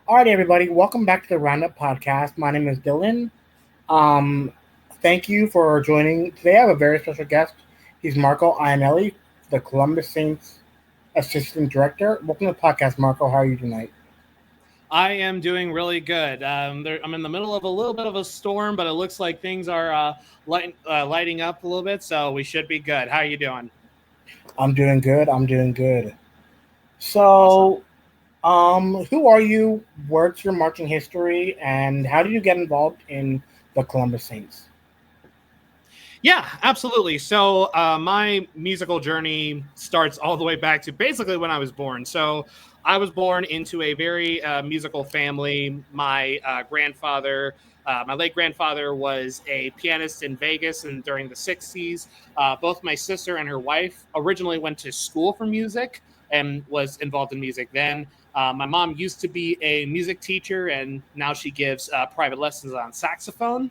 All right, everybody, welcome back to the Roundup podcast. My name is Dylan. Um, Thank you for joining. Today, I have a very special guest. He's Marco Ianelli, the Columbus Saints Assistant Director. Welcome to the podcast, Marco. How are you tonight? I am doing really good. I'm in the middle of a little bit of a storm, but it looks like things are lighting up a little bit, so we should be good. How are you doing? I'm doing good. I'm doing good. Awesome. So, who are you? What's your marching history, and how did you get involved in the Columbus Saints? Yeah, absolutely. So my musical journey starts all the way back to basically when I was born. So I was born into a very musical family. My late grandfather was a pianist in Vegas and during the 60s. Both my sister and her wife originally went to school for music and was involved in music then. My mom used to be a music teacher and now she gives private lessons on saxophone.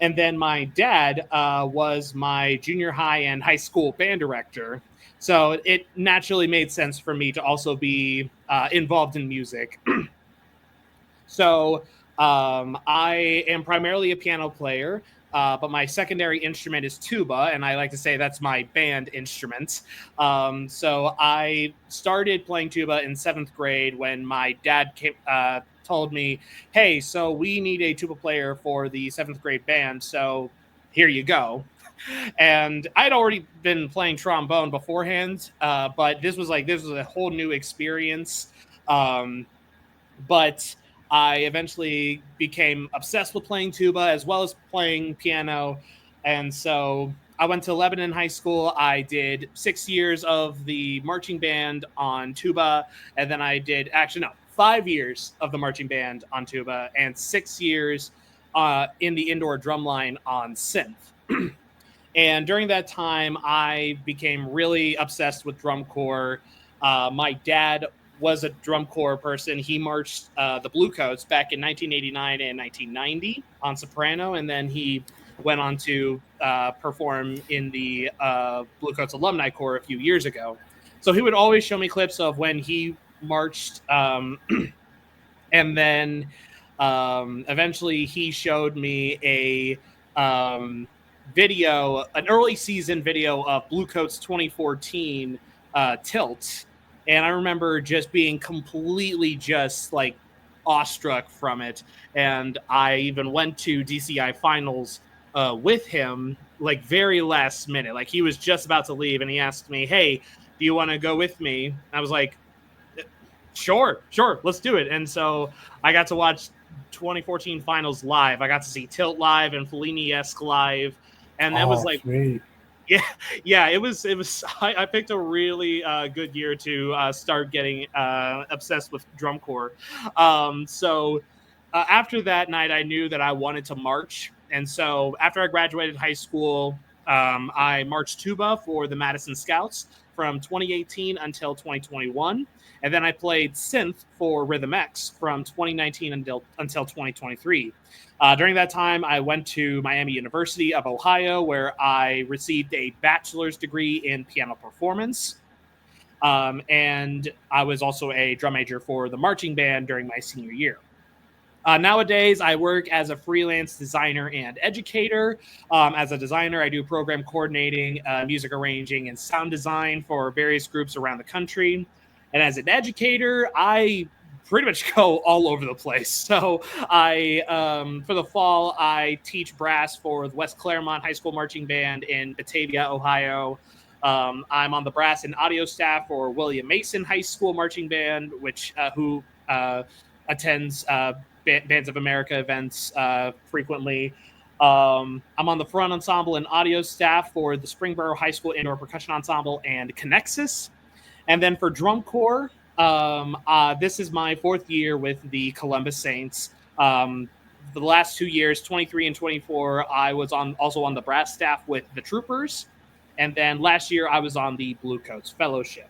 And then my dad was my junior high and high school band director. So it naturally made sense for me to also be involved in music. So I am primarily a piano player, but my secondary instrument is tuba, and I like to say that's my band instrument. So I started playing tuba in seventh grade when my dad told me, "Hey, so we need a tuba player for the seventh grade band. So here you go." And I'd already been playing trombone beforehand, but this was a whole new experience. Um, but I eventually became obsessed with playing tuba as well as playing piano. And so I went to Lebanon High School. I did 6 years of the marching band on tuba. And then I did, actually, no, 5 years of the marching band on tuba and 6 years in the indoor drum line on synth. And during that time, I became really obsessed with drum corps. My dad was a drum corps person. He marched the Bluecoats back in 1989 and 1990 on soprano, and then he went on to perform in the Bluecoats Alumni Corps a few years ago. So he would always show me clips of when he marched, and then eventually he showed me an early season video of Bluecoats 2014 Tilt, and I remember just being completely just like awestruck from it. And I even went to DCI finals with him, like very last minute. Like he was just about to leave, and he asked me, "Hey, do you want to go with me?" And I was like, sure, let's do it. And so I got to watch 2014 finals live. I got to see Tilt live and Fellini-esque live, and that was Oh, like, sweet. yeah, yeah. It was. I picked a really good year to start getting obsessed with drum corps. So after that night, I knew that I wanted to march, and so after I graduated high school, I marched tuba for the Madison Scouts from 2018 until 2021. And then I played synth for Rhythm X from 2019 until 2023. During that time, I went to Miami University of Ohio, where I received a bachelor's degree in piano performance. And I was also a drum major for the marching band during my senior year. Nowadays, I work as a freelance designer and educator. As a designer, I do program coordinating, music arranging, and sound design for various groups around the country. And as an educator, I pretty much go all over the place. For the fall, I teach brass for the West Claremont High School Marching Band in Batavia, Ohio. I'm on the brass and audio staff for William Mason High School Marching Band, which who attends Bands of America events frequently. I'm on the front ensemble and audio staff for the Springboro High School Indoor Percussion Ensemble and Connexus. And then for drum corps, this is my fourth year with the Columbus Saints. The last 2 years, 23 and 24, I was also on the brass staff with the Troopers. And then last year, I was on the Bluecoats Fellowship.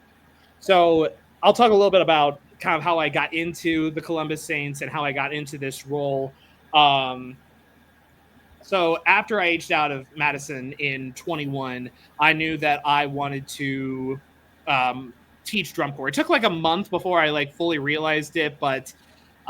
So I'll talk a little bit about kind of how I got into the Columbus Saints and how I got into this role. Um, so after I aged out of Madison in 21, I knew that I wanted to um, teach drum corps. It took like a month before I like fully realized it, but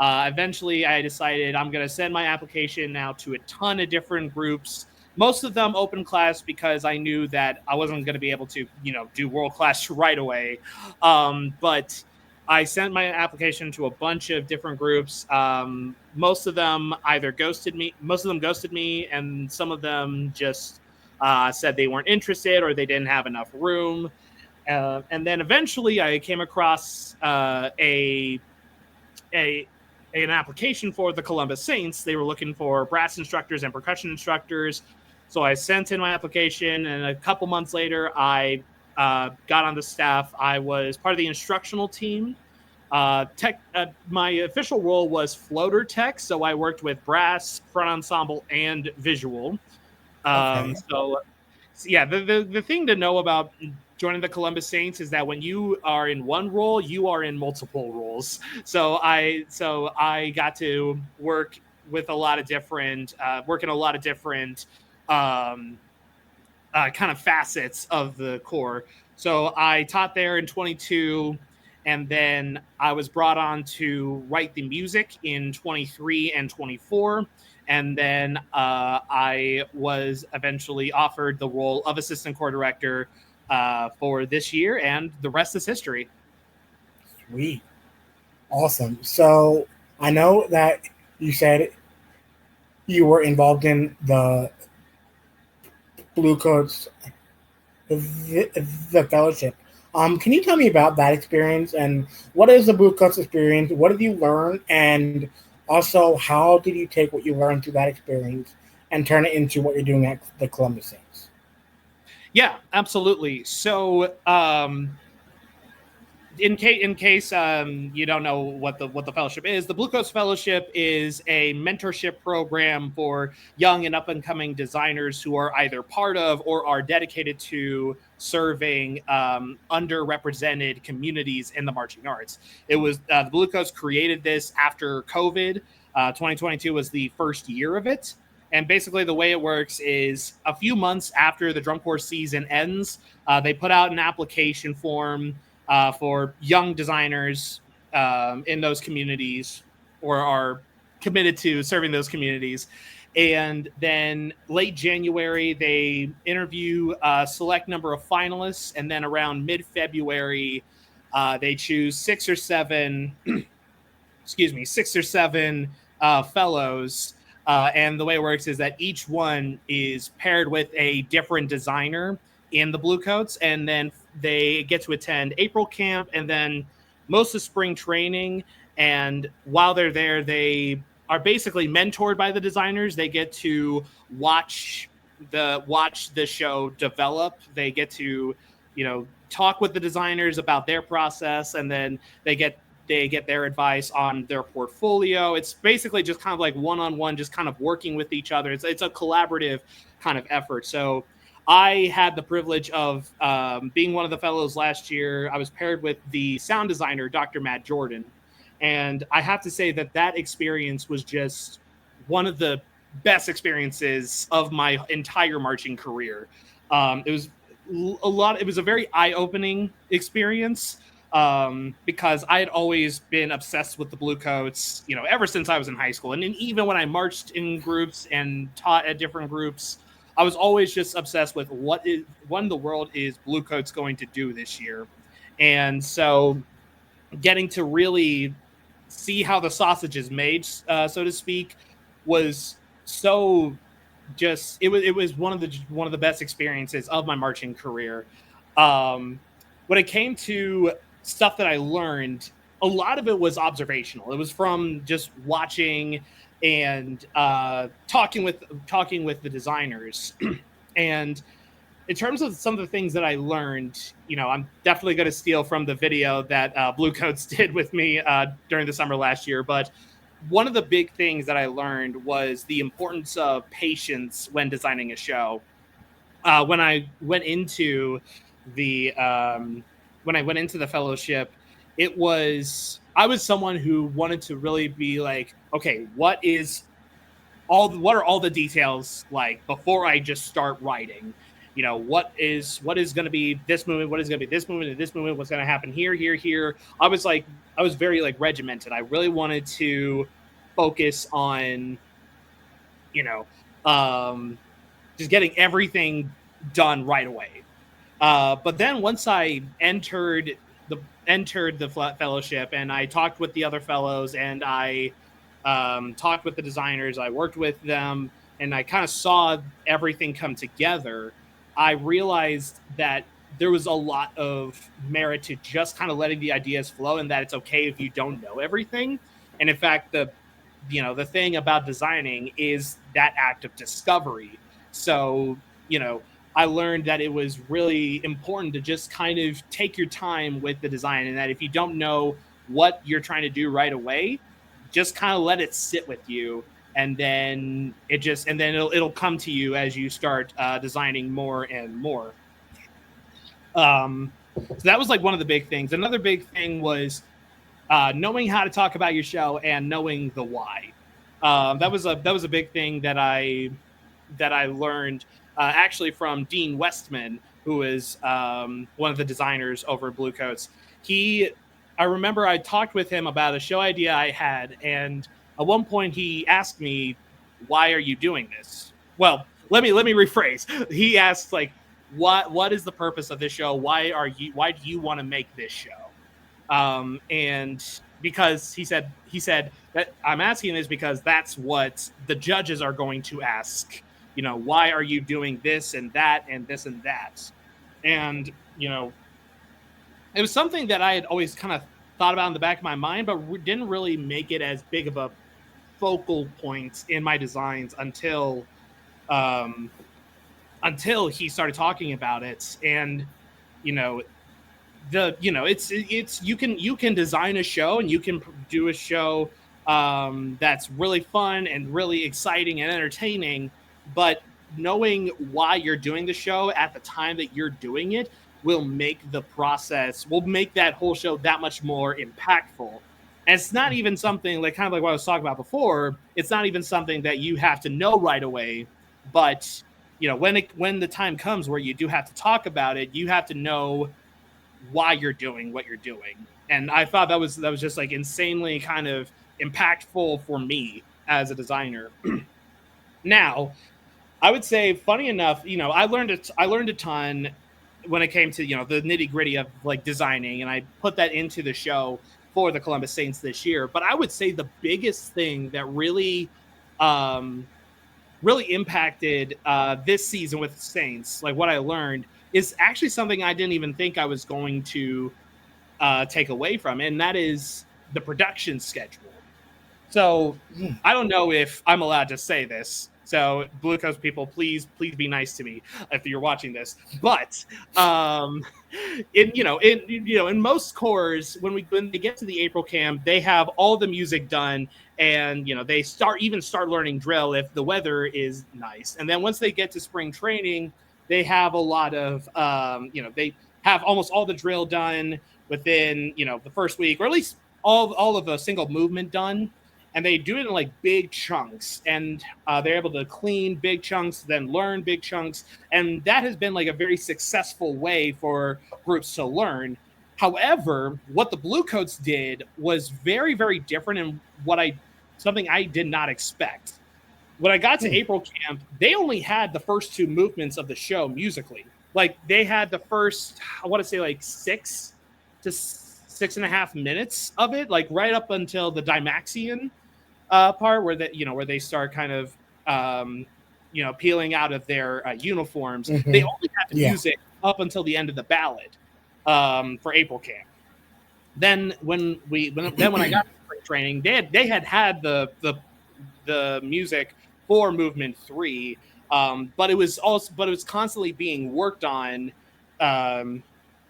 Eventually, I decided I'm going to send my application now to a ton of different groups. Most of them open class because I knew that I wasn't going to be able to, do world class right away. But I sent my application to a bunch of different groups. Most of them either ghosted me. Most of them ghosted me, and some of them just said they weren't interested or they didn't have enough room. And then eventually, I came across a an application for the Columbus Saints. They were looking for brass instructors and percussion instructors. So I sent in my application, and a couple months later, I got on the staff. I was part of the instructional team. My official role was floater tech, so I worked with brass, front ensemble, and visual. Okay. So yeah, the thing to know about joining the Columbus Saints is that when you are in one role, you are in multiple roles. So I got to with a lot of different work in a lot of different um, kind of facets of the core. So I taught there in 22, and then I was brought on to write the music in 23 and 24. And then I was eventually offered the role of assistant core director for this year, and the rest is history. Sweet. Awesome. So I know that you said you were involved in the Bluecoats the fellowship. Can you tell me about that experience and what is the Bluecoats experience? What did you learn, and also how did you take what you learned through that experience and turn it into what you're doing at the Columbus Saints? Yeah, absolutely. So in case you don't know what the fellowship is, the Bluecoats Fellowship is a mentorship program for young and up and coming designers who are either part of or are dedicated to serving underrepresented communities in the marching arts. It was the Bluecoats created this after COVID. 2022 was the first year of it. And basically, the way it works is a few months after the drum corps season ends, they put out an application form for young designers in those communities or are committed to serving those communities. And then late January, they interview a select number of finalists. And then around mid February, they choose six or seven fellows. And the way it works is that each one is paired with a different designer in the Bluecoats, and then they get to attend April camp and then most of spring training. And while they're there, they are basically mentored by the designers. They get to watch the show develop. They get to, talk with the designers about their process, and then they get their advice on their portfolio. It's basically just kind of like one-on-one, just kind of working with each other. It's a collaborative kind of effort. So I had the privilege of being one of the fellows last year. I was paired with the sound designer, Dr. Matt Jordan. And I have to say that experience was just one of the best experiences of my entire marching career. It was it was a very eye-opening experience because I had always been obsessed with the Bluecoats, ever since I was in high school. And then even when I marched in groups and taught at different groups, I was always just obsessed with what in the world is Bluecoats going to do this year. And so getting to really see how the sausage is made, so to speak, was so it was one of the best experiences of my marching career. When it came to stuff that I learned, a lot of it was observational. It was from just watching and talking with the designers. And in terms of some of the things that I learned, I'm definitely going to steal from the video that Bluecoats did with me during the summer last year. But one of the big things that I learned was the importance of patience when designing a show. When I went into the fellowship, I was someone who wanted to really be like, okay, what are all the details like before I just start writing? what is going to be this movement, what is going to be this movement, and this movement, what's going to happen here, here, here. I was very like regimented. I really wanted to focus on you know um, just getting everything done right away. But then once I the entered the fellowship and I talked with the other fellows and I talked with the designers, I worked with them, and I kind of saw everything come together. I realized that there was a lot of merit to just kind of letting the ideas flow, and that it's okay if you don't know everything. And in fact, the thing about designing is that act of discovery. So I learned that it was really important to just kind of take your time with the design, and that if you don't know what you're trying to do right away, just kind of let it sit with you, and then it'll come to you as you start designing more and more. So that was like one of the big things. Another big thing was knowing how to talk about your show and knowing the why. That was a big thing that I learned actually from Dean Westman, who is one of the designers over at Bluecoats. I remember I talked with him about a show idea I had, and at one point he asked me, "Why are you doing this?" Well, let me rephrase. He asked like, "What is the purpose of this show? Why do you want to make this show?" And because he said that I'm asking this because that's what the judges are going to ask. Why are you doing this and that and this and that? And it was something that I had always kind of thought about in the back of my mind, but didn't really make it as big of a focal point in my designs um, until he started talking about it. And you know it's you can design a show, and you can do a show that's really fun and really exciting and entertaining, but knowing why you're doing the show at the time that you're doing it will make that whole show that much more impactful. And it's not even something like, kind of like what I was talking about before, it's not even something that you have to know right away. But when the time comes where you do have to talk about it, you have to know why you're doing what you're doing. And I thought that was just like insanely kind of impactful for me as a designer. Now, I would say, funny enough, I learned a ton when it came to the nitty gritty of like designing, and I put that into the show for the Columbus Saints this year. But I would say the biggest thing that um, really impacted this season with the Saints, like what I learned, is actually something I didn't even think I was going to take away from, and that is the production schedule. So I don't know if I'm allowed to say this. So Blue Coast people, please be nice to me if you're watching this. But in most cores, when they get to the April camp, they have all the music done, and they start learning drill if the weather is nice. And then once they get to spring training, they have a lot of they have almost all the drill done within the first week, or at least all of the single movement done. And they do it in like big chunks, and they're able to clean big chunks, then learn big chunks, and that has been like a very successful way for groups to learn. However, what the Bluecoats did was very, very different, and something I did not expect. When I got to April camp, they only had the first two movements of the show musically. Like they had the first, I want to say like 6 to 6.5 minutes of it, like right up until the Dymaxion part where they start kind of peeling out of their uniforms. Mm-hmm. They only had the Yeah. music up until the end of the ballad for April camp. Then when I got to spring training, they had the music for movement 3, but it was constantly being worked on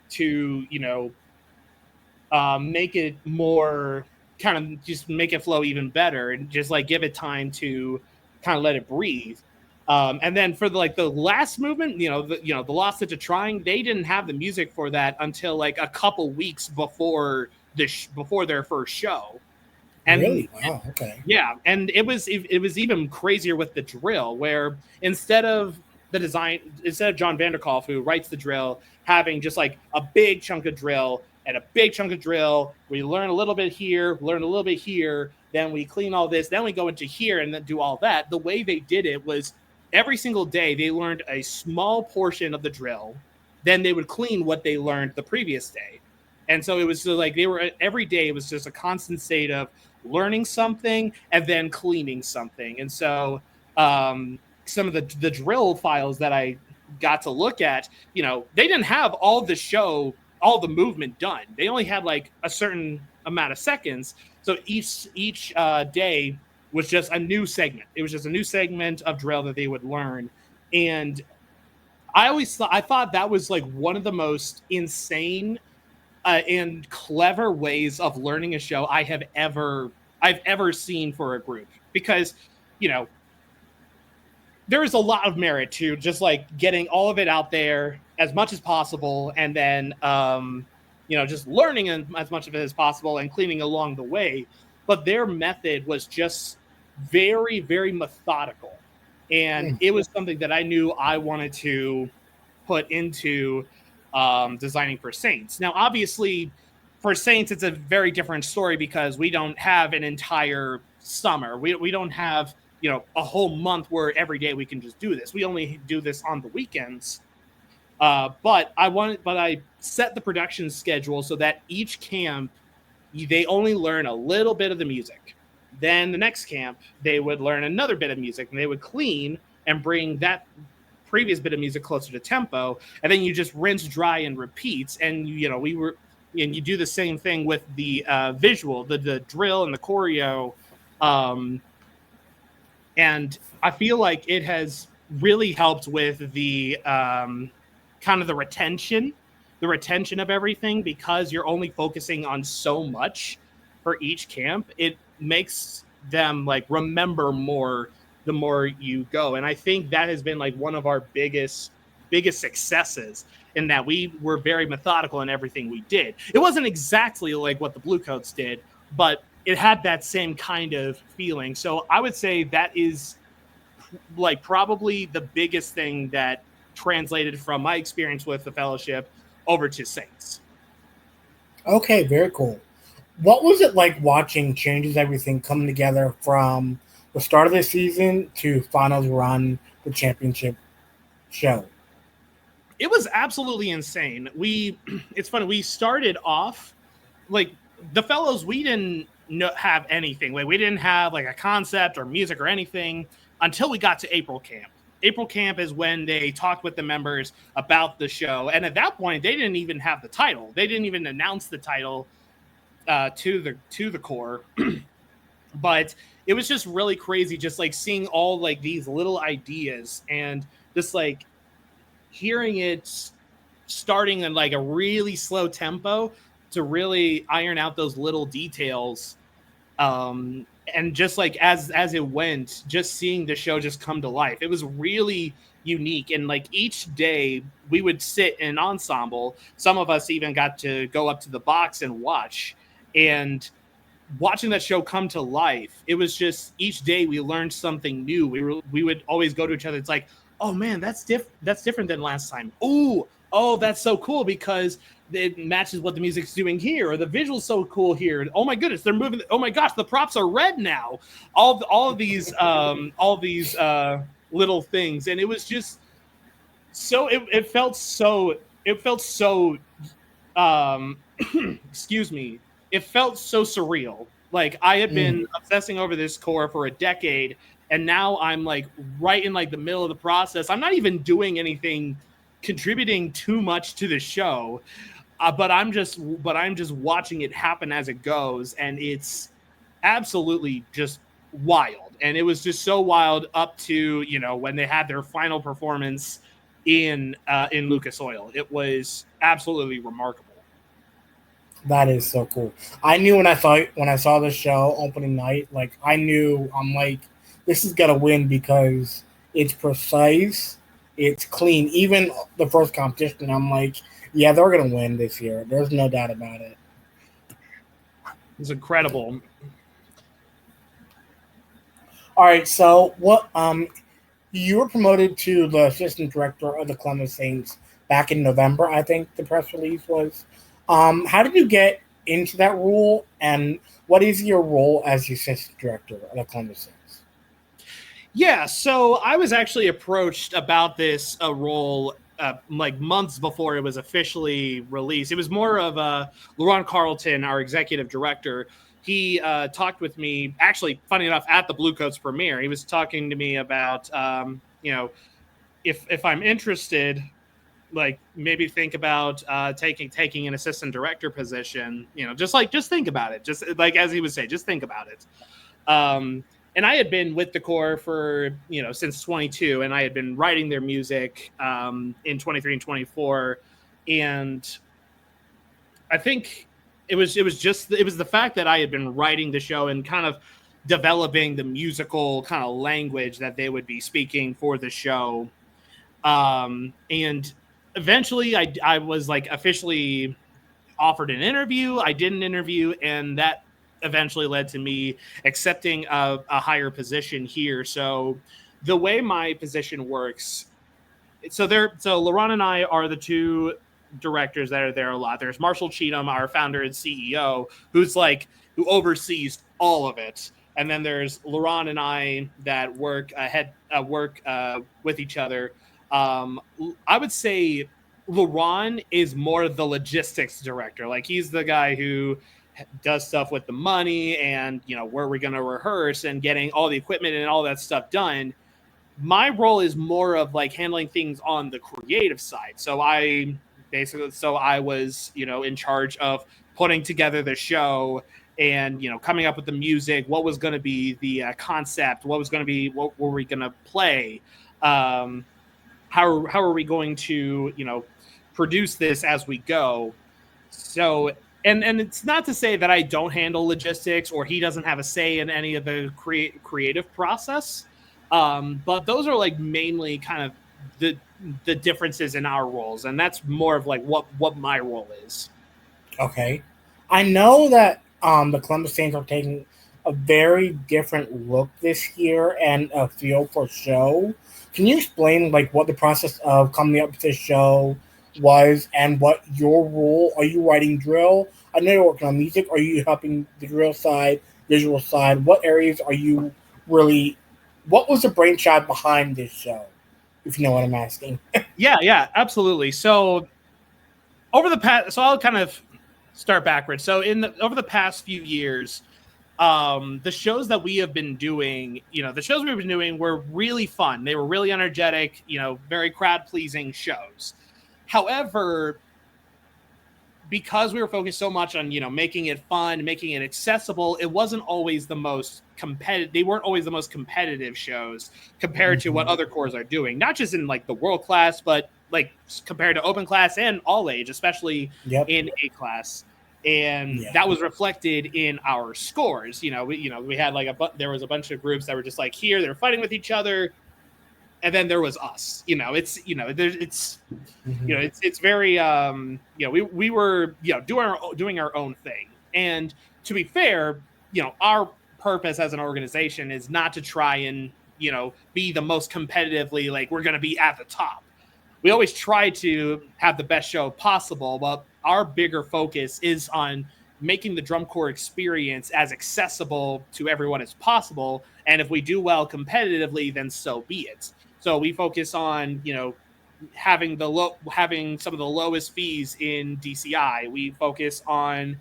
to make it more, kind of just make it flow even better, and just like give it time to kind of let it breathe. And then for the last movement, the Lost Into Trying, they didn't have the music for that until like a couple weeks before before their first show. And Really? Wow. Okay. yeah, and it was even crazier with the drill, where instead of the design, instead of John Vanderkolk, who writes the drill, having just like a big chunk of drill and a big chunk of drill. We learn a little bit here, learn a little bit here, then we clean all this, then we go into here and then do all that. The way they did it was every single day they learned a small portion of the drill, then they would clean what they learned the previous day. And so it was like they were every day, it was just a constant state of learning something and then cleaning something. And so some of the drill files that I got to look at, they didn't have all the show, all the movement done. They only had like a certain amount of seconds. So each day was just a new segment. It was just a new segment of drill that they would learn. And I thought that was like one of the most insane and clever ways of learning a show I've ever seen for a group, because there is a lot of merit to just like getting all of it out there as much as possible, and then just learning as much of it as possible and cleaning along the way. But their method was just very, very methodical, and it was something that I knew I wanted to put into designing for Saints. Now, obviously, for Saints, it's a very different story because we don't have an entire summer. We don't have a whole month where every day we can just do this. We only do this on the weekends. But I set the production schedule so that each camp, they only learn a little bit of the music. Then the next camp, they would learn another bit of music, and they would clean and bring that previous bit of music closer to tempo, and then you just rinse, dry, and repeat. And you do the same thing with the visual, the drill and the choreo. And I feel like it has really helped with the kind of the retention of everything, because you're only focusing on so much for each camp. It makes them like remember more the more you go. And I think that has been like one of our biggest successes, in that we were very methodical in everything we did. It wasn't exactly like what the Bluecoats did, but it had that same kind of feeling. So I would say that is like probably the biggest thing that translated from my experience with the Fellowship over to Saints. Okay, very cool. What was it like watching Changes Everything come together from the start of the season to finals run the championship show? It was absolutely insane. It's funny. We started off like the fellows. We didn't have anything. Like we didn't have like a concept or music or anything until we got to April camp. April camp is when they talked with the members about the show, and at that point, they didn't even have the title. They didn't even announce the title to the core. But it was just really crazy, just like seeing all like these little ideas and just like hearing it starting in like a really slow tempo to really iron out those little details. And just like as it went, just seeing the show just come to life. It was really unique. And like each day we would sit in an ensemble. Some of us even got to go up to the box and watch. And watching that show come to life, it was just each day we learned something new. We would always go to each other. It's like, oh man, that's different than last time. Oh, that's so cool because it matches what the music's doing here, or the visual's so cool here. Oh my goodness, they're moving. Oh my gosh, the props are red now. All of these little things, and it was just so. It felt so. Excuse me. It felt so surreal. Like I had been obsessing over this core for a decade, and now I'm like right in like the middle of the process. I'm not even doing anything contributing too much to the show, but I'm just watching it happen as it goes, and it's absolutely just wild. And it was just so wild up to when they had their final performance in Lucas Oil. It was absolutely remarkable. That is so cool. I knew when I saw the show opening night, like I knew I'm like, this is gonna win because it's precise, it's clean. Even the first competition, I'm like, yeah, they're gonna win this year. There's no doubt about it. It's incredible. All right, so what You were promoted to the assistant director of the Columbus Saints back in November. I think the press release was. How did you get into that role, and what is your role as the assistant director of the Columbus Saints? Yeah, so I was actually approached about this role like months before it was officially released. It was more of Laurent Carlton, our executive director. He talked with me, actually, funny enough, at the Bluecoats premiere. He was talking to me about, if I'm interested, like maybe think about taking an assistant director position. Just think about it. Just like as he would say, just think about it. And I had been with the core for since 22, and I had been writing their music in 23 and 24, and I think it was the fact that I had been writing the show and kind of developing the musical kind of language that they would be speaking for the show. And eventually I was like officially offered an interview. I did an interview, and that eventually led to me accepting a higher position here. So the way my position works, so Laurent and I are the two directors that are there a lot. There's Marshall Cheatham, our founder and CEO, who oversees all of it. And then there's Laurent and I that work with each other. Um, I would say Laurent is more the logistics director. Like he's the guy who does stuff with the money and where we're going to rehearse and getting all the equipment and all that stuff done. My role is more of like handling things on the creative side. So I was, in charge of putting together the show and, coming up with the music, what was going to be the concept, what were we going to play? Um, how are we going to, produce this as we go? So, and it's not to say that I don't handle logistics or he doesn't have a say in any of the creative process. But those are like mainly kind of the the differences in our roles, and that's more of like what my role is. Okay. I know that the Columbus Saints are taking a very different look this year and a feel for show. Can you explain like what the process of coming up with this show was and what your role? Are you writing drill? I know you're working on music. Are you helping the drill side, visual side? What areas are you really? What was the brainchild behind this show? If you know what I'm asking. Yeah, absolutely. So I'll kind of start backwards. So over the past few years, the shows that we have been doing, the shows we've been doing were really fun. They were really energetic, very crowd pleasing shows. However, because we were focused so much on making it fun, making it accessible, it wasn't always the most competitive. They weren't always the most competitive shows compared to what Mhm. other cores are doing, not just in like the world class, but like compared to open class and all age, especially Yep. in A class. And Yeah. that was reflected in our scores. We had like there was a bunch of groups that were just like here, they're fighting with each other, and then there was us. Hmm. It's very we were doing our own thing. And to be fair, our purpose as an organization is not to try and be the most competitively, like we're going to be at the top. We always try to have the best show possible, but our bigger focus is on making the drum corps experience as accessible to everyone as possible. And if we do well competitively, then so be it. So we focus on having some of the lowest fees in DCI. We focus on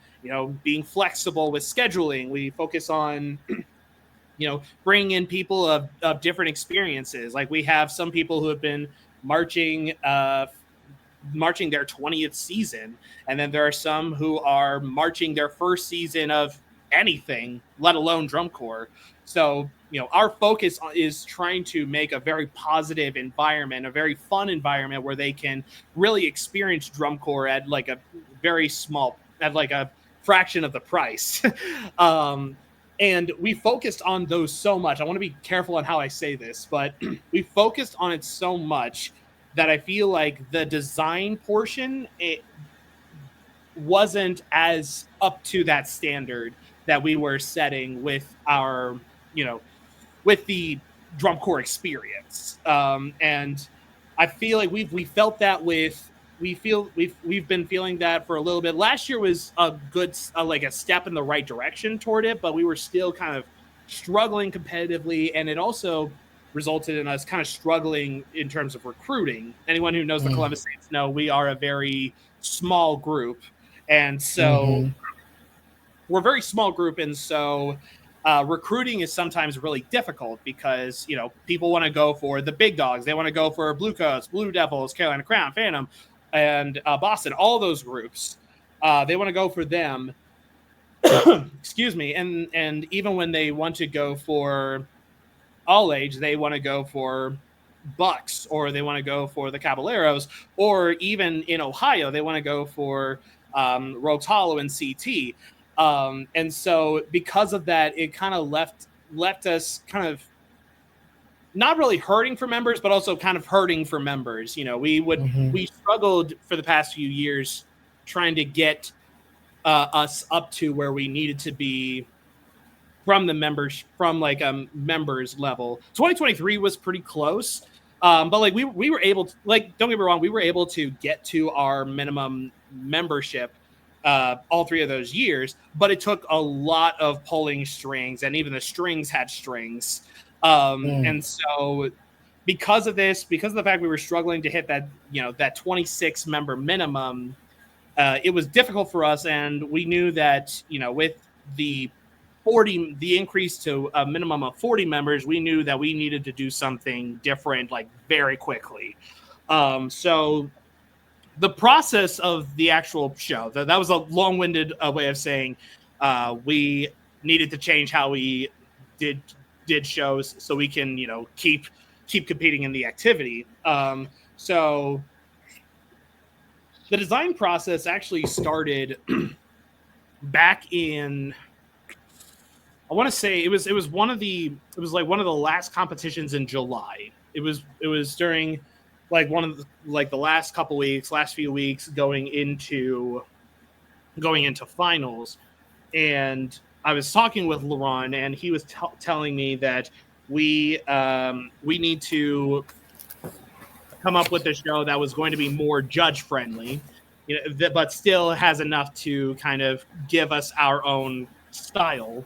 being flexible with scheduling. We focus on bringing in people of different experiences. Like we have some people who have been marching marching their 20th season, and then there are some who are marching their first season of anything, let alone drum corps. So our focus is trying to make a very positive environment, a very fun environment where they can really experience drum corps at like a at like a fraction of the price. um, and we focused on those so much. I want to be careful on how I say this, but we focused on it so much that I feel like the design portion, it wasn't as up to that standard that we were setting with our, with the drum corps experience. And I feel like we felt that with we've been feeling that for a little bit. Last year was a good like a step in the right direction toward it, but we were still kind of struggling competitively, and it also resulted in us kind of struggling in terms of recruiting. Anyone who knows the Mm. Columbus Saints know we are a very small group, and so Mm-hmm. we're a very small group, and so recruiting is sometimes really difficult because people want to go for the big dogs. They want to go for Bluecoats, Blue Devils, Carolina Crown, Phantom, and Boston. All those groups, they want to go for them. Excuse me, and even when they want to go for all age, they want to go for Bucks, or they want to go for the Caballeros, or even in Ohio, they want to go for Rogues Hollow and CT. And so because of that, it kind of left us kind of not really hurting for members, but also kind of hurting for members. Mm-hmm. We struggled for the past few years trying to get us up to where we needed to be from the members, from like members level. 2023 was pretty close. But like we were able to, like, don't get me wrong, we were able to get to our minimum membership all 3 of those years, but it took a lot of pulling strings, and even the strings had strings. Mm. And so because of this, because of the fact we were struggling to hit that 26 member minimum, it was difficult for us, and we knew that with the the increase to a minimum of 40 members, we knew that we needed to do something different, like, very quickly. So the process of the actual show, that was a long-winded way of saying we needed to change how we did shows so we can keep competing in the activity. So the design process actually started back in, I want to say it was like one of the last competitions in July. It was during like one of the last couple weeks, last few weeks going into finals. And I was talking with Laurent, and he was telling me that we need to come up with a show that was going to be more judge friendly, but still has enough to kind of give us our own style.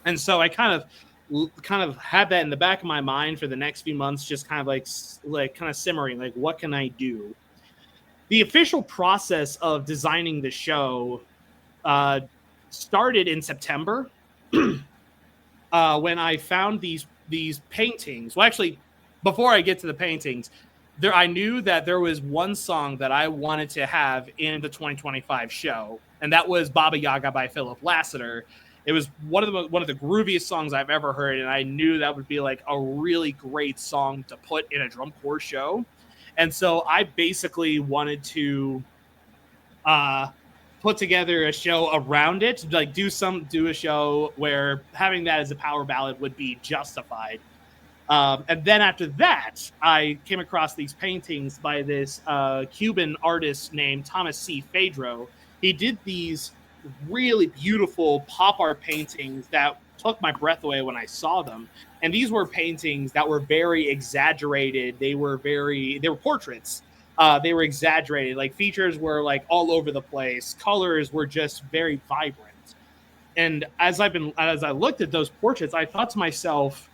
And so I kind of had that in the back of my mind for the next few months, just kind of like kind of simmering, like, what can I do? The official process of designing the show uh, started in September, when I found these paintings. Well, actually, before I get to the paintings, I knew that there was one song that I wanted to have in the 2025 show, and that was Baba Yaga by Philip Lassiter. It was one of the grooviest songs I've ever heard, and I knew that would be like a really great song to put in a drum corps show. And so I basically wanted to uh, put together a show around it, like do a show where having that as a power ballad would be justified. And then after that, I came across these paintings by this Cuban artist named Thomas C. Fedro. He did these really beautiful pop art paintings that took my breath away when I saw them. And these were paintings that were very exaggerated. They were portraits. They were exaggerated. Like, features were like all over the place. Colors were just very vibrant. And as I looked at those portraits, I thought to myself,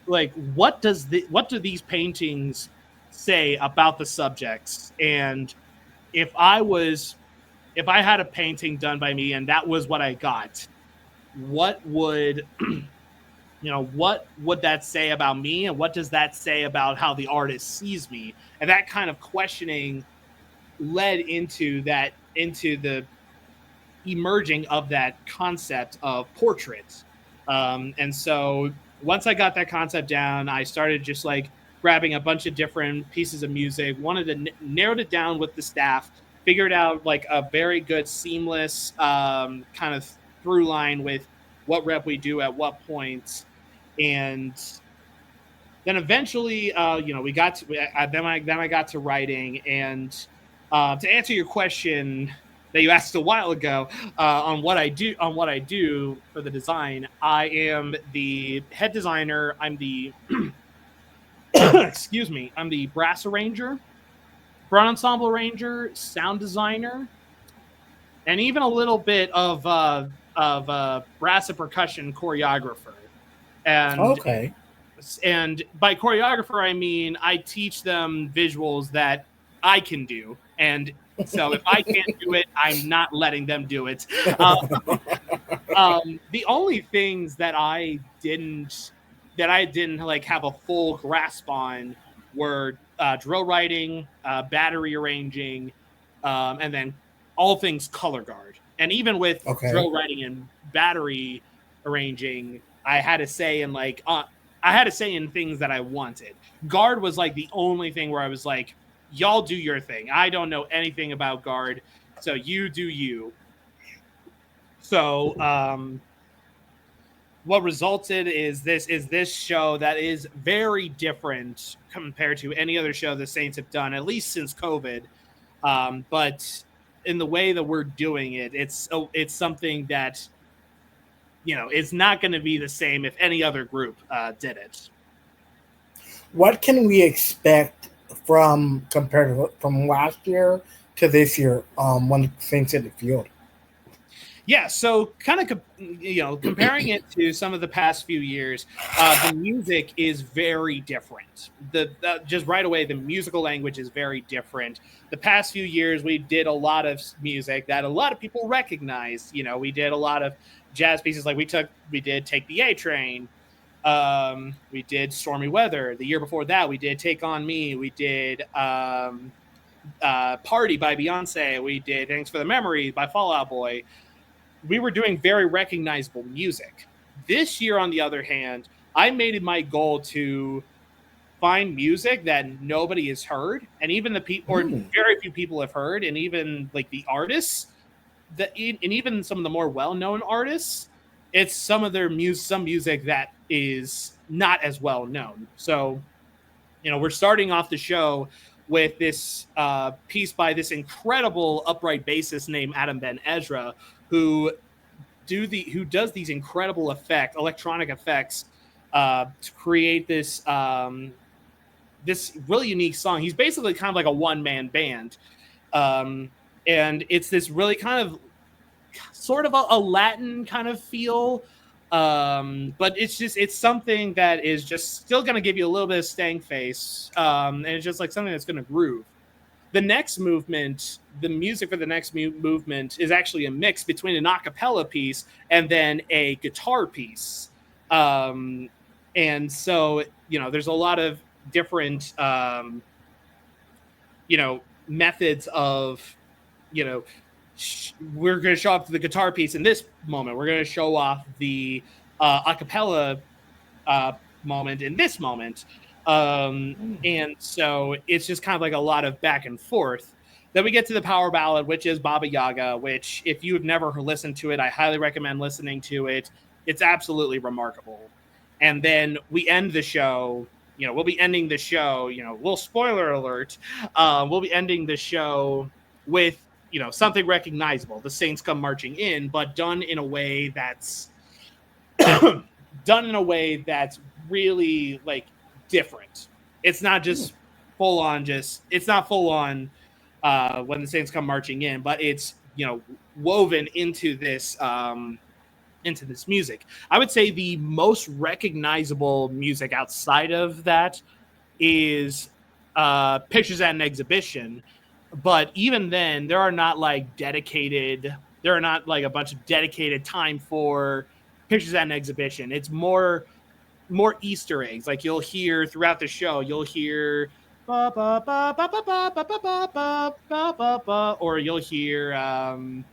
like, what do these paintings say about the subjects? And if I was if I had a painting done by me and that was what I got, what would what would that say about me, and what does that say about how the artist sees me? And that kind of questioning led into the emerging of that concept of portraits. And so once I got that concept down, I started just like grabbing a bunch of different pieces of music, wanted to narrowed it down with the staff, figured out like a very good seamless kind of through line with what rep we do at what points. And then eventually, we got to, then I got to writing. And to answer your question, that you asked a while ago on what I do for the design. I am the head designer. I'm the excuse me. I'm the brass arranger, front ensemble arranger, sound designer, and even a little bit of brass and percussion choreographer. And Okay. and by choreographer I mean I teach them visuals that I can do, and so if I can't do it, I'm not letting them do it. Uh, the only things that I didn't like have a full grasp on were drill writing, battery arranging, and then all things color guard. And even with Okay. drill writing and battery arranging, I had to say in I had to say in things that I wanted. Guard was like the only thing where I was like, y'all do your thing. I don't know anything about guard, so you do you. So what resulted is this show that is very different compared to any other show the Saints have done, at least since COVID. But in the way that we're doing it, it's something that it's not going to be the same if any other group did it. What can we expect from compared to from last year to this year? When things hit the field. Yeah, so kind of comparing it to some of the past few years, the music is very different. The just right away, the musical language is very different. The past few years, we did a lot of music that a lot of people recognize. We did a lot of jazz pieces, like we did Take the A Train. We did Stormy Weather. The year before that, we did Take on Me. We did Party by Beyonce. We did Thanks for the Memory by Fall Out Boy. We were doing very recognizable music. This year, on the other hand, I made it my goal to find music that nobody has heard, and even the people, or Hmm. very few people have heard, and even like the artists and even some of the more well-known artists, it's some music that is not as well known. So, we're starting off the show with this piece by this incredible upright bassist named Adam Ben Ezra, who who does these incredible electronic effects, to create this really unique song. He's basically kind of like a one-man band, um, and it's this really kind of sort of a Latin kind of feel. But it's something that is just still going to give you a little bit of stank face, and it's just like something that's going to groove. The next movement, the music for the next movement is actually a mix between an a cappella piece and then a guitar piece. Um, and so, there's a lot of different, methods of, you know, we're going to show off the guitar piece in this moment. We're going to show off the a cappella uh, moment in this moment. And so it's just kind of like a lot of back and forth. Then we get to the power ballad, which is Baba Yaga, which, if you have never listened to it, I highly recommend listening to it. It's absolutely remarkable. And then we end the show. We'll be ending the show. Little spoiler alert. We'll be ending the show with something recognizable. The Saints come marching in, but done in a way that's done in a way that's really like different. It's not just full on. It's not full on when the Saints come marching in, but it's woven into this music. I would say the most recognizable music outside of that is Pictures at an Exhibition. But even then, there are not like a bunch of dedicated time for Pictures at an Exhibition. It's more Easter eggs. Like, you'll hear throughout the show, you'll hear ba ba ba ba ba ba ba ba ba ba ba ba ba, or you'll hear ba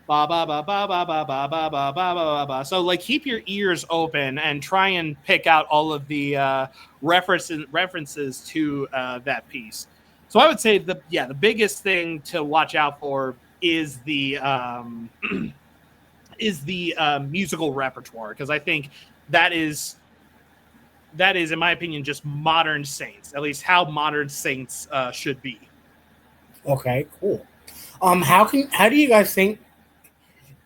ba ba ba ba ba ba ba ba ba ba ba. So, like, keep your ears open and try and pick out all of the references to that piece. So I would say the biggest thing to watch out for is the musical repertoire, because I think that is in my opinion just modern Saints, at least how modern Saints should be. Okay, cool. How do you guys think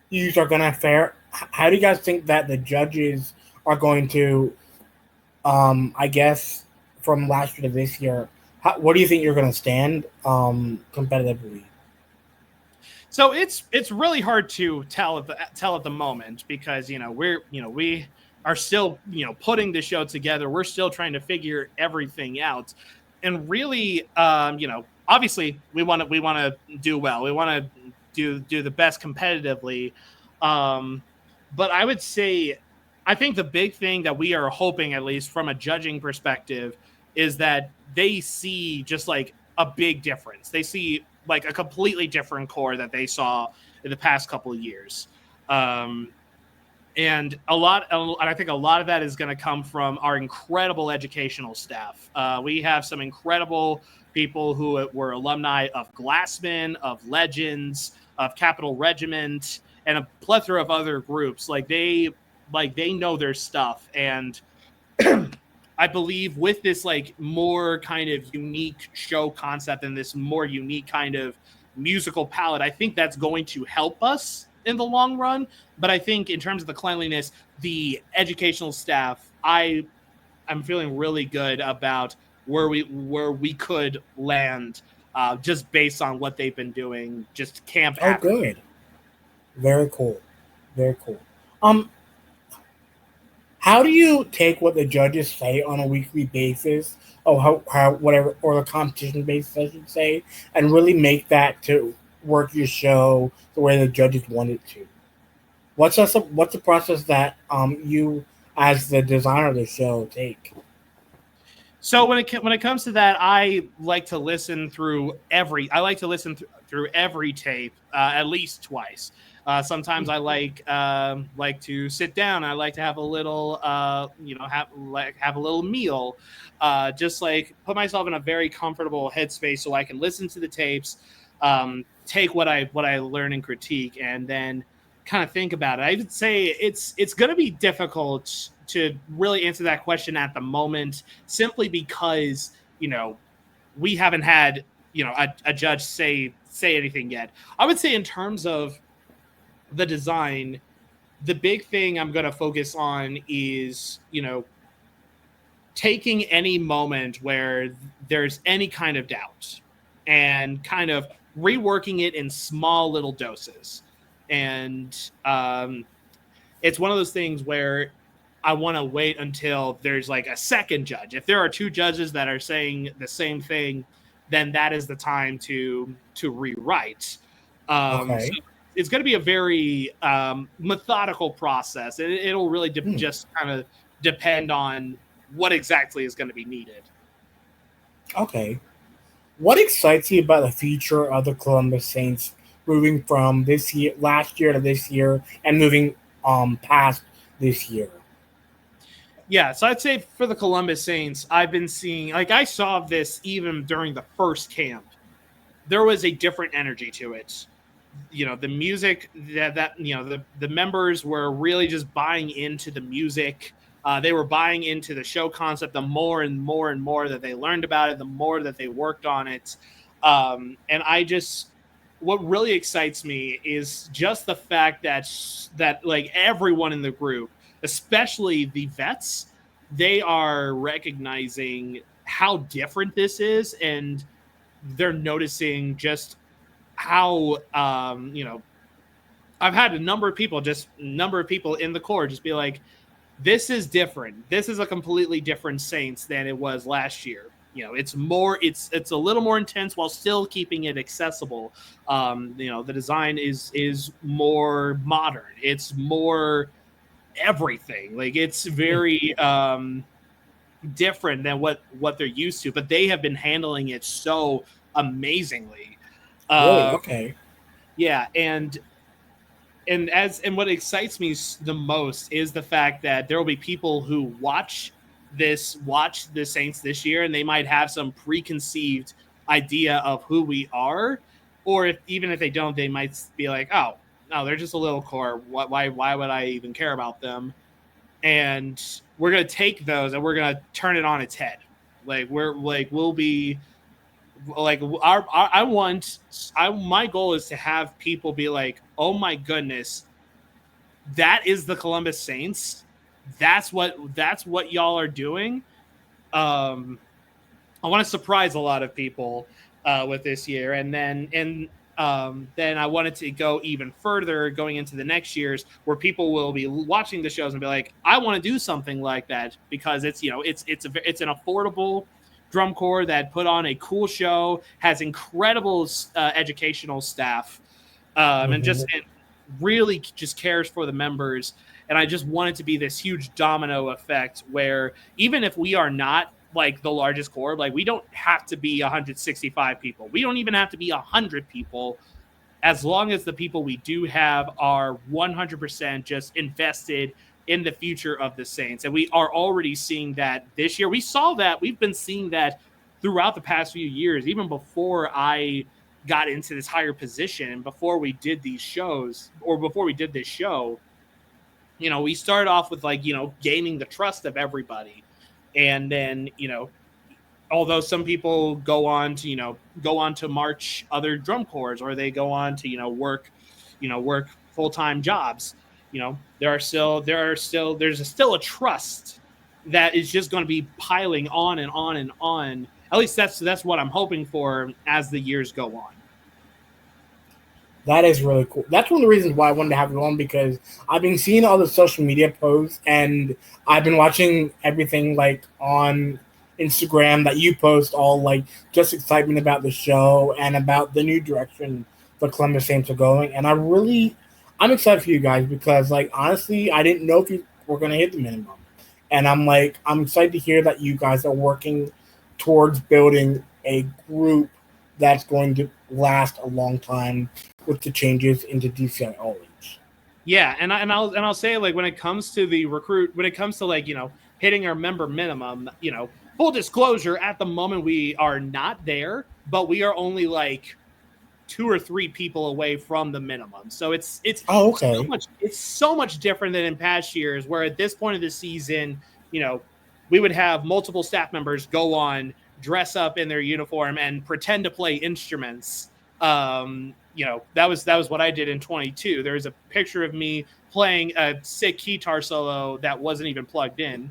you are gonna fare? How do you guys think that the judges are going to, I guess, from last year to this year? What do you think you're gonna stand competitively? So it's really hard to tell at the moment because we are still putting the show together. We're still trying to figure everything out, and really, obviously we want to do well. We want to do the best competitively, um, but I would say I think the big thing that we are hoping, at least from a judging perspective, is that they see just like a big difference. They see like a completely different core that they saw in the past couple of years. Um, and I think a lot of that is going to come from our incredible educational staff. We have some incredible people who were alumni of Glassman, of Legends, of Capital Regiment, and a plethora of other groups. Like they know their stuff, and I believe with this like more kind of unique show concept and this more unique kind of musical palette, I think that's going to help us in the long run. But I think in terms of the cleanliness, the educational staff, I'm feeling really good about where we could land just based on what they've been doing, just camp Oh, after. good. Very cool. Very cool. Um, how do you take what the judges say on a weekly basis, or how whatever, or the competition basis, I should say, and really make that to work your show the way the judges want it to? What's the process that you as the designer of the show take? So when it comes to that, I like to listen through every tape at least twice. Sometimes I like to sit down. I like to have a little have a little meal, just like put myself in a very comfortable headspace so I can listen to the tapes, take what I learn and critique, and then kind of think about it. I would say it's going to be difficult to really answer that question at the moment, simply because we haven't had a judge say anything yet. I would say in terms of the design, the big thing I'm going to focus on is taking any moment where there's any kind of doubt and kind of reworking it in small little doses. And it's one of those things where I want to wait until there's like a second judge. If there are two judges that are saying the same thing, then that is the time to rewrite. So Okay. it's going to be a very methodical process. It'll really Hmm. just kind of depend on what exactly is going to be needed. Okay. What excites you about the future of the Columbus Saints moving from this year, last year to this year, and moving past this year? Yeah, so I'd say for the Columbus Saints, I've been seeing, like, I saw this even during the first camp. There was a different energy to it. The music the members were really just buying into the music. They were buying into the show concept. The more and more and more that they learned about it, the more that they worked on it. And I just what really excites me is just the fact that like everyone in the group, especially the vets, they are recognizing how different this is, and they're noticing just how I've had a number of people in the core just be like, this is different. This is a completely different Saints than it was last year. It's a little more intense while still keeping it accessible. The design is more modern. It's more everything. Like, it's Hmm. very different than what they're used to, but they have been handling it so amazingly. Really? Uh, Okay. yeah, and what excites me the most is the fact that there will be people who watch the Saints this year, and they might have some preconceived idea of who we are, or even if they don't, they might be like, oh no, they're just a little core. Why would I even care about them? And we're gonna take those and we're gonna turn it on its head. Like, we'll be Like my goal is to have people be like, oh my goodness, that is the Columbus Saints. That's what y'all are doing. Um, I want to surprise a lot of people with this year, and then I wanted to go even further, going into the next years, where people will be watching the shows and be like, "I want to do something like that," because it's an affordable drum corps that put on a cool show, has incredible educational staff, and really just cares for the members. And I just want it to be this huge domino effect where even if we are not like the largest corps, like we don't have to be 165 people. We don't even have to be 100 people, as long as the people we do have are 100% just invested in the future of the Saints. And we are already seeing that this year. We saw that. We've been seeing that throughout the past few years, even before I got into this higher position, before we did these shows, or before we did this show. We started off with gaining the trust of everybody. And then, although some people go on to march other drum corps, or they go on to work full-time jobs, there's still a trust that is just going to be piling on and on and on. At least that's what I'm hoping for as the years go on. That is really cool. That's one of the reasons why I wanted to have you on, because I've been seeing all the social media posts and I've been watching everything like on Instagram that you post, all like just excitement about the show and about the new direction the Columbus Saints are going. And I'm excited for you guys because, like, honestly, I didn't know if you were going to hit the minimum. And I'm excited to hear that you guys are working towards building a group that's going to last a long time with the changes into DCI Orange. Yeah, and I'll say, like, when it comes to the recruit, when it comes to hitting our member minimum, full disclosure, at the moment we are not there, but we are only like 2 or 3 people away from the minimum. So it's Oh, so okay. much it's so much different than in past years, where at this point of the season, we would have multiple staff members go on, dress up in their uniform, and pretend to play instruments. That was what I did in 22. There's a picture of me playing a sick guitar solo that wasn't even plugged in.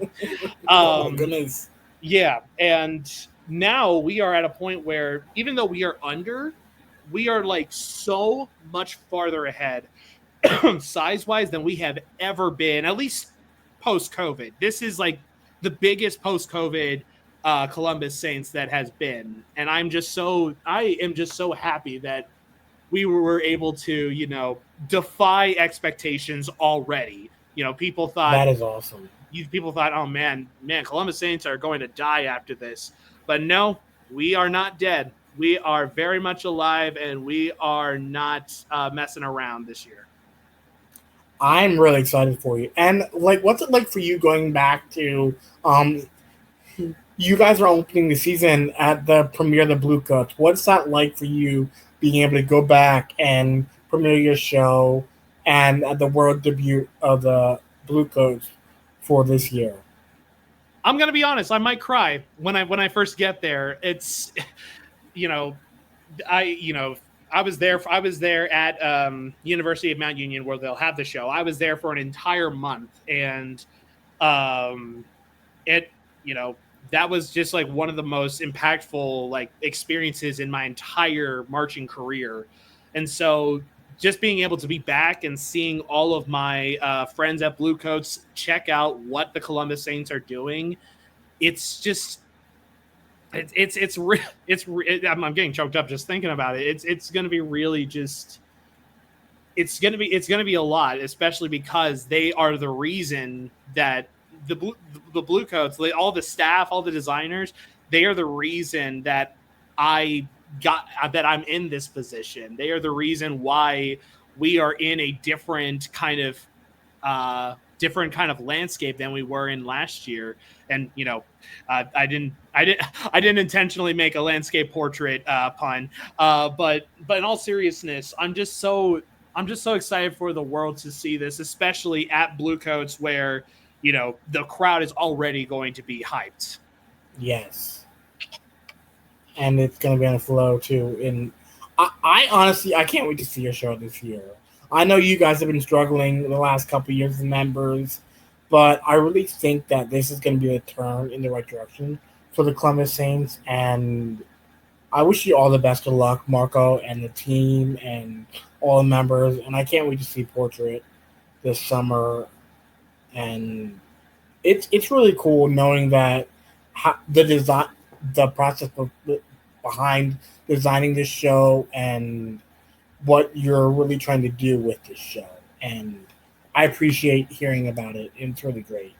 Oh my Um, goodness. yeah, and now we are at a point where, even though we are under, we are like so much farther ahead size wise than we have ever been, at least post COVID. This is like the biggest post COVID Columbus Saints that has been. And I am just so happy that we were able to, defy expectations already. People thought, That is awesome. oh man, Columbus Saints are going to die after this. But no, we are not dead. We are very much alive, and we are not messing around this year. I'm really excited for you. And like, what's it like for you going back to? Um, you guys are opening the season at the premiere of the Bluecoats. What's that like for you being able to go back and premiere your show and at the world debut of the Bluecoats for this year? I'm gonna be honest. I might cry when I first get there. It's you know I you know I was there. I was there at University of Mount Union, where they'll have the show. I was there for an entire month, and um, it you know that was just like one of the most impactful like experiences in my entire marching career. And so just being able to be back and seeing all of my friends at Bluecoats check out what the Columbus Saints are doing, it's just it's real. I'm getting choked up just thinking about it. It's going to be really just it's going to be a lot, especially because they are the reason that the Bluecoats, all the staff, all the designers, they are the reason that I I'm in this position. They are the reason why we are in a different kind of landscape than we were in last year. And I didn't intentionally make a landscape portrait pun, but in all seriousness, I'm just so excited for the world to see this, especially at Bluecoats, where the crowd is already going to be hyped. Yes. and it's going to be on the flow too. And I honestly, I can't wait to see your show this year. I know you guys have been struggling the last couple of years as members, but I really think that this is going to be a turn in the right direction for the Columbus Saints. And I wish you all the best of luck, Marco, and the team, and all the members. And I can't wait to see Portrait this summer. And it's really cool knowing that the design, the process behind designing this show, and what you're really trying to do with this show. And I appreciate hearing about it. It's really great.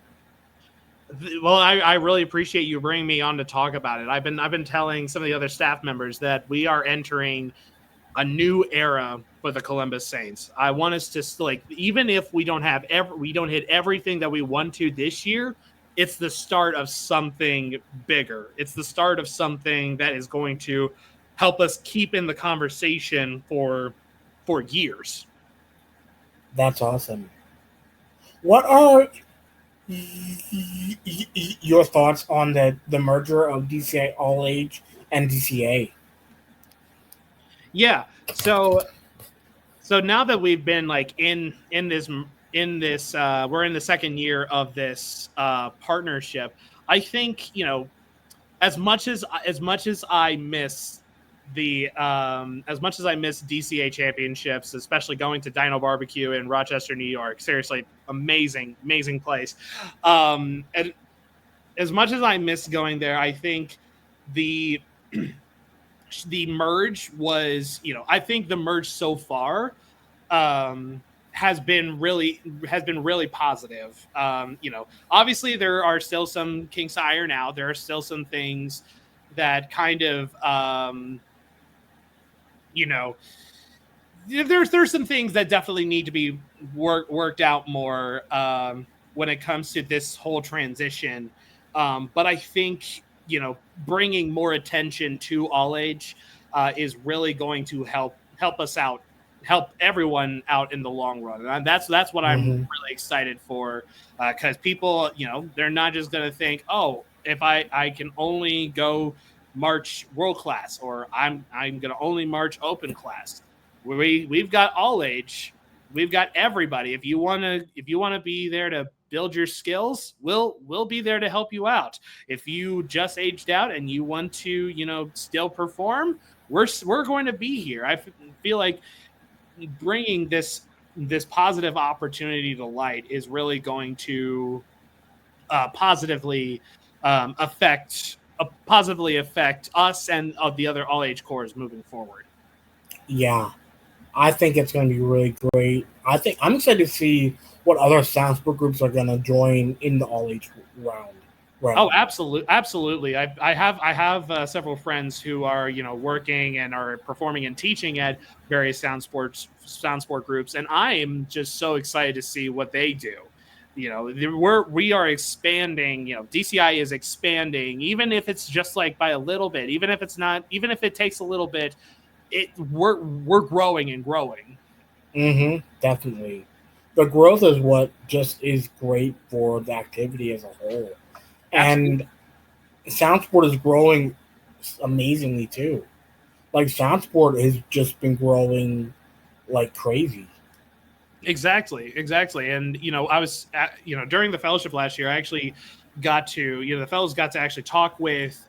Well, I really appreciate you bringing me on to talk about it. I've been telling some of the other staff members that we are entering a new era for the Columbus Saints. I want us to like, even if we don't hit everything that we want to this year, it's the start of something bigger. It's the start of something that is going to help us keep in the conversation for years. That's awesome. What are your thoughts on the merger of DCA All Age and DCA? Yeah. So now that we've been like in this we're in the second year of this partnership. I think, as much as I miss the as much as I miss DCA championships, especially going to Dino Barbecue in Rochester, New York. Seriously, amazing place. And as much as I miss going there, I think the the merge was, I think the merge so far um, has been really positive. Obviously there are still some kinks to iron out. There are still some things that kind of, you know, there's some things that definitely need to be worked out more when it comes to this whole transition. But I think, bringing more attention to all age is really going to help us out, help everyone out in the long run, and that's what I'm Mm-hmm. really excited for, because people, they're not just going to think, oh, if I can only go march world class, or I'm going to only march open class. We've got all age, we've got everybody. If you want to be there to build your skills, we'll be there to help you out. If you just aged out and you want to, still perform, we're going to be here. Feel like bringing this positive opportunity to light is really going to positively positively affect us and the other all age cores moving forward. Yeah, I think it's going to be really great. I think I'm excited to see what other sound sport groups are going to join in the all age round Oh, realm. absolutely. I have several friends who are, working and are performing and teaching at various sound sport groups, and I am just so excited to see what they do. We are expanding. DCI is expanding, even if it's just like by a little bit, even if it's not, even if it takes a little bit. We're growing and growing. Mm-hmm. Definitely, the growth is what just is great for the activity as a whole, Absolutely. and sound sport is growing amazingly too. Like sound sport has just been growing like crazy. Exactly. And I was during the fellowship last year, I actually got to, the fellows got to actually talk with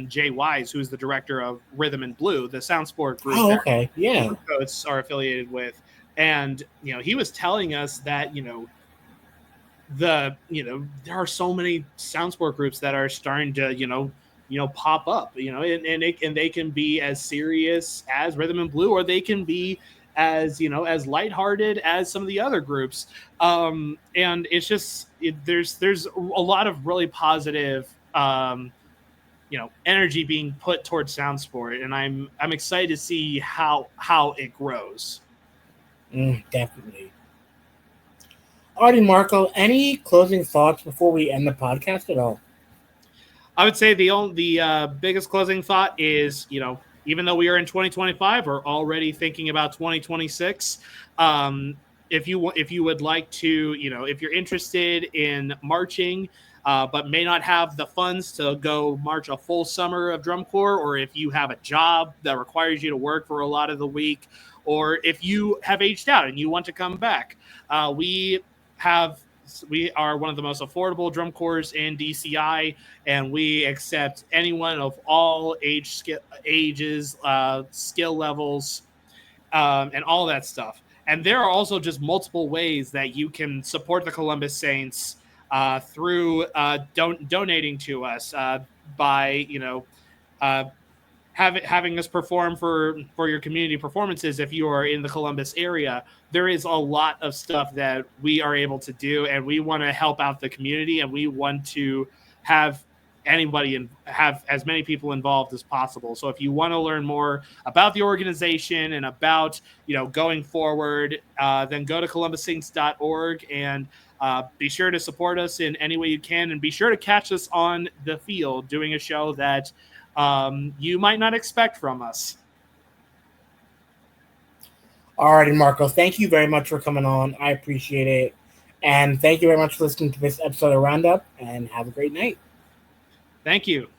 Jay Wise, who's the director of Rhythm and Blue, the sound sport group Oh, that okay, yeah. Bluecoats are affiliated with. And he was telling us that there are so many sound sport groups that are starting to pop up, and they can be as serious as Rhythm and Blue, or they can be as lighthearted as some of the other groups. And it's just there's a lot of really positive energy being put towards sound sport, and I'm excited to see how it grows. Definitely. Alrighty, Marco. Any closing thoughts before we end the podcast at all? I would say the biggest closing thought is, even though we are in 2025, we're already thinking about 2026. Um, if you would like to, if you're interested in marching, but may not have the funds to go march a full summer of drum corps, or if you have a job that requires you to work for a lot of the week, or if you have aged out and you want to come back, have we are one of the most affordable drum corps in DCI, and we accept anyone of all ages, skill levels, and all that stuff. And there are also just multiple ways that you can support the Columbus Saints through donating to us by uh, having us perform for your community performances. If you are in the Columbus area, there is a lot of stuff that we are able to do, and we want to help out the community, and we want to have anybody and have as many people involved as possible. So if you want to learn more about the organization and about going forward, then go to columbussaints.org and be sure to support us in any way you can, and be sure to catch us on the field doing a show that you might not expect from us. Alrighty, Marco. Thank you very much for coming on. I appreciate it. And thank you very much for listening to this episode of Roundup, and have a great night. Thank you.